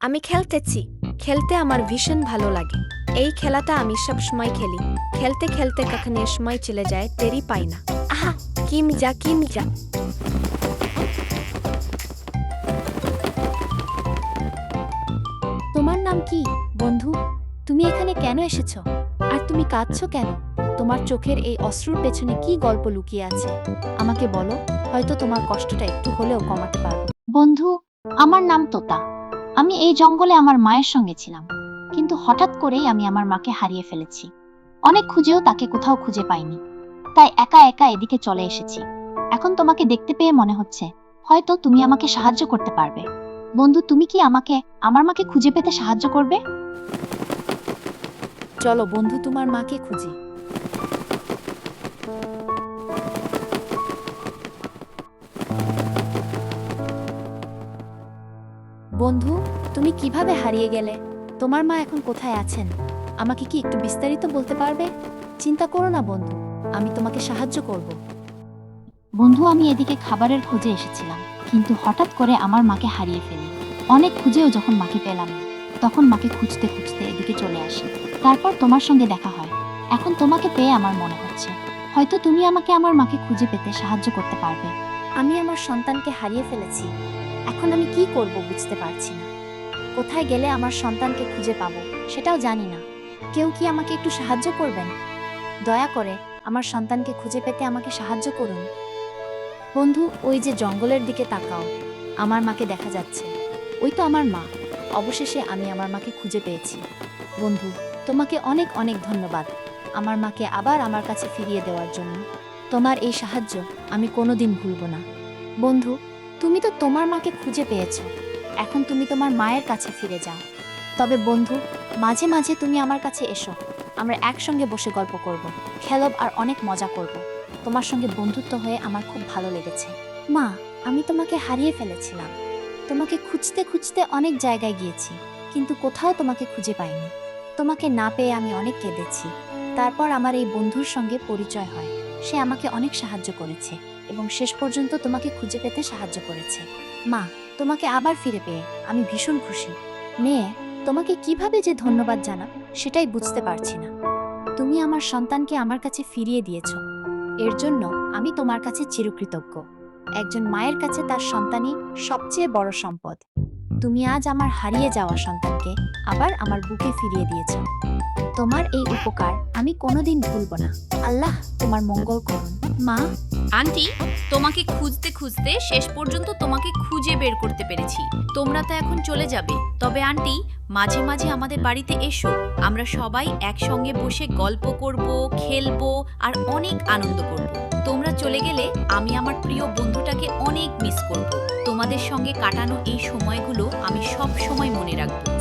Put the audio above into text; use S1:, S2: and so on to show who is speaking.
S1: আমি খেলতেছি। খেলতে আমার ভীষণ ভালো লাগে। এই খেলাটা আমি সব সময় খেলি। খেলতে খেলতে কখন এ সময় চলে যায় টেরই পাই না। আহা, কি মজা কি মজা!
S2: তোমার নাম কি, বন্ধু? তুমি এখানে কেন এসেছো? আর তুমি কাঁদছো কেন? তোমার চোখের এই অশ্রুর পেছনে কি গল্প লুকিয়ে আছে? আমাকে বলো, হয়তো তোমার কষ্টটা একটু হলেও কমাতে পারবো।
S3: বন্ধু, আমার নাম তোতা। আমি এই জঙ্গলে আমার মায়ের সঙ্গে ছিলাম, কিন্তু হঠাৎ করেই আমি আমার মাকে হারিয়ে ফেলেছি। অনেক খুঁজেও তাকে কোথাও খুঁজে পাইনি, তাই একা একা এদিকে চলে এসেছি। এখন তোমাকে দেখতে পেয়ে মনে হচ্ছে হয়তো তুমি আমাকে সাহায্য করতে পারবে। বন্ধু, তুমি কি আমাকে আমার মাকে খুঁজে পেতে সাহায্য করবে?
S2: চলো বন্ধু, তোমার মাকে খুঁজি। বন্ধু, তুমি কিভাবে হারিয়ে গেলে? তোমার মা এখন কোথায় আছেন? আমাকে কি একটু বিস্তারিত বলতে পারবে? চিন্তা করো না বন্ধু, আমি তোমাকে সাহায্য করব।
S3: বন্ধু, আমি এদিকে খাবারের খোঁজে এসেছিলাম, কিন্তু হঠাৎ করে আমার মাকে হারিয়ে ফেলি। অনেক খুঁজেও যখন মাকে পেলাম না, তখন মাকে খুঁজতে খুঁজতে এদিকে চলে আসি। তারপর তোমার সঙ্গে দেখা হয়। এখন তোমাকে পেয়ে আমার মনে হচ্ছে হয়তো তুমি আমাকে আমার মাকে খুঁজে পেতে সাহায্য করতে পারবে।
S2: আমি আমার সন্তানকে হারিয়ে ফেলেছি। এখন আমি কি করব বুঝতে পারছি না। কোথায় গেলে আমার সন্তানকে খুঁজে পাবো সেটাও জানি না। কেউ কি আমাকে একটু সাহায্য করবেন? দয়া করে আমার সন্তানকে খুঁজে পেতে আমাকে সাহায্য করুন। বন্ধু, ওই যে জঙ্গলের দিকে তাকাও, আমার মাকে দেখা যাচ্ছে। ওই তো আমার মা। অবশেষে আমি আমার মাকে খুঁজে পেয়েছি। বন্ধু, তোমাকে অনেক অনেক ধন্যবাদ আমার মাকে আবার আমার কাছে ফিরিয়ে দেওয়ার জন্য। তোমার এই সাহায্য আমি কোনোদিন ভুলব না। বন্ধু, তুমি তো তোমার মাকে খুঁজে পেয়েছো। এখন তুমি তোমার মায়ের কাছে ফিরে যাও। তবে বন্ধু, মাঝে মাঝে তুমি আমার কাছে এসো। আমরা একসঙ্গে বসে গল্প করব, খেলব আর অনেক মজা করব। তোমার সঙ্গে বন্ধুত্ব হয়ে আমার খুব ভালো লেগেছে। মা, আমি তোমাকে হারিয়ে ফেলেছিলাম। তোমাকে খুঁজতে খুঁজতে অনেক জায়গায় গিয়েছি, কিন্তু কোথাও তোমাকে খুঁজে পাইনি। তোমাকে না পেয়ে আমি অনেক কেঁদেছি। তারপর আমার এই বন্ধুর সঙ্গে পরিচয় হয়। সে আমাকে অনেক সাহায্য করেছে এবং শেষ পর্যন্ত তোমাকে খুঁজে পেতে সাহায্য করেছে। মা, তোমাকে আবার ফিরে পেয়ে আমি ভীষণ খুশি। মেয়ে, তোমাকে কিভাবে যে ধন্যবাদ জানাব সেটাই বুঝতে পারছি না। তুমি আমার সন্তানকে আমার কাছে ফিরিয়ে দিয়েছ। এর জন্য আমি তোমার কাছে চিরকৃতজ্ঞ। একজন মায়ের কাছে তার সন্তানই সবচেয়ে বড় সম্পদ। তুমি আজ আমার হারিয়ে যাওয়া সন্তানকে আবার আমার বুকে ফিরিয়ে দিয়েছ। তোমার এই উপকার আমি কোনোদিন ভুলব না। আল্লাহ তোমার মঙ্গল করুন। মা,
S4: আন্টি, তোমাকে খুঁজতে খুঁজতে শেষ পর্যন্ত তোমাকে খুঁজে বের করতে পেরেছি। তোমরা তো এখন চলে যাবে, তবে আন্টি মাঝে মাঝে আমাদের বাড়িতে এসো। আমরা সবাই একসঙ্গে বসে গল্প করব, খেলবো আর অনেক আনন্দ করব। তোমরা চলে গেলে আমি আমার প্রিয় বন্ধুটাকে অনেক মিস করব। তোমাদের সঙ্গে কাটানো এই সময়গুলো আমি সব সময় মনে রাখবো।